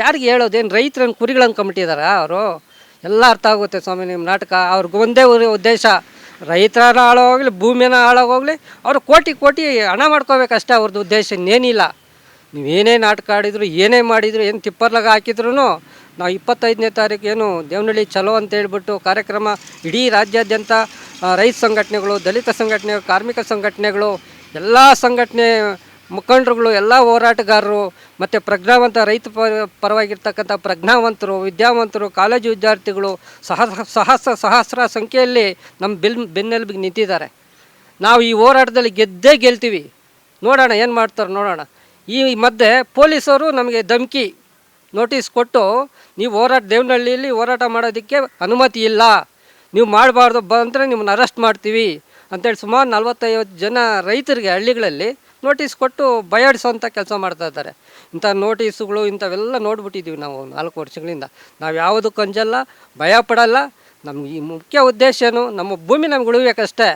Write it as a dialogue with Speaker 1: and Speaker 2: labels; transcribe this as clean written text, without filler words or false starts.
Speaker 1: ಯಾರಿಗೆ ಹೇಳೋದೇನು ರೈತರನ್ನು ಕುರಿಗಳನ್ನು ಕಂಬಿಟ್ಟಿದಾರ ಅವರು? ಎಲ್ಲ ಅರ್ಥ ಆಗುತ್ತೆ ಸ್ವಾಮಿ ನಿಮ್ಮ ನಾಟಕ. ಅವ್ರಿಗೆ ಒಂದೇ ಉದ್ದೇಶ, ರೈತರ ಹಾಳಾಗೋಗ್ಲಿ ಭೂಮಿನ ಹಾಳಾಗೋಗ್ಲಿ, ಅವರು ಕೋಟಿ ಕೋಟಿ ಹಣ ಮಾಡ್ಕೋಬೇಕಷ್ಟೇ ಅವ್ರದ್ದು ಉದ್ದೇಶ, ಇನ್ನೇನಿಲ್ಲ. ನೀವೇನೇ ನಾಟಕ ಆಡಿದ್ರು ಏನೇ ಮಾಡಿದ್ರು ಏನು ತಿಪ್ಪರ್ಲಾಗ ಹಾಕಿದ್ರು ನಾವು 25ನೇ ತಾರೀಕು ಏನು ದೇವನಹಳ್ಳಿ ಚಲೋ ಅಂತ ಹೇಳ್ಬಿಟ್ಟು ಕಾರ್ಯಕ್ರಮ ಇಡೀ ರಾಜ್ಯಾದ್ಯಂತ ರೈತ ಸಂಘಟನೆಗಳು, ದಲಿತ ಸಂಘಟನೆಗಳು, ಕಾರ್ಮಿಕ ಸಂಘಟನೆಗಳು, ಎಲ್ಲ ಸಂಘಟನೆ ಮುಖಂಡರುಗಳು, ಎಲ್ಲ ಹೋರಾಟಗಾರರು ಮತ್ತು ಪ್ರಜ್ಞಾವಂತ ರೈತ ಪರವಾಗಿರ್ತಕ್ಕಂಥ ಪ್ರಜ್ಞಾವಂತರು, ವಿದ್ಯಾವಂತರು, ಕಾಲೇಜು ವಿದ್ಯಾರ್ಥಿಗಳು ಸಹಸ್ರ ಸಂಖ್ಯೆಯಲ್ಲಿ ನಮ್ಮ ಬೆನ್ನೆಲುಬಿಗೆ ನಿಂತಿದ್ದಾರೆ. ನಾವು ಈ ಹೋರಾಟದಲ್ಲಿ ಗೆದ್ದೇ ಗೆಲ್ತೀವಿ. ನೋಡೋಣ ಏನು ಮಾಡ್ತಾರೆ ನೋಡೋಣ. ಈ ಮಧ್ಯೆ ಪೊಲೀಸರು ನಮಗೆ ಧಮಕಿ ನೋಟಿಸ್ ಕೊಟ್ಟು, ನೀವು ದೇವನಹಳ್ಳಿಯಲ್ಲಿ ಹೋರಾಟ ಮಾಡೋದಕ್ಕೆ ಅನುಮತಿ ಇಲ್ಲ, ನೀವು ಮಾಡಬಾರ್ದು, ಬಂದರೆ ನಿಮ್ಮನ್ನು ಅರೆಸ್ಟ್ ಮಾಡ್ತೀವಿ ಅಂತೇಳಿ ಸುಮಾರು 40-50 ಜನ ರೈತರಿಗೆ ಹಳ್ಳಿಗಳಲ್ಲಿ ನೋಟಿಸ್ ಕೊಟ್ಟು ಭಯಾಡಿಸೋಂಥ ಕೆಲಸ ಮಾಡ್ತಾ ಇದ್ದಾರೆ. ಇಂಥ ನೋಟಿಸುಗಳು ಇಂಥವೆಲ್ಲ ನೋಡ್ಬಿಟ್ಟಿದ್ದೀವಿ ನಾವು 4 ವರ್ಷಗಳಿಂದ. ನಾವು ಯಾವುದಕ್ಕೂ ಅಂಜಲ್ಲ, ಭಯ ಪಡಲ್ಲ. ನಮ್ಗೆ ಈ ಮುಖ್ಯ ಉದ್ದೇಶ ಏನು, ನಮ್ಮ ಭೂಮಿ ನಮ್ಗೆ ಉಳಿಬೇಕಷ್ಟೇ.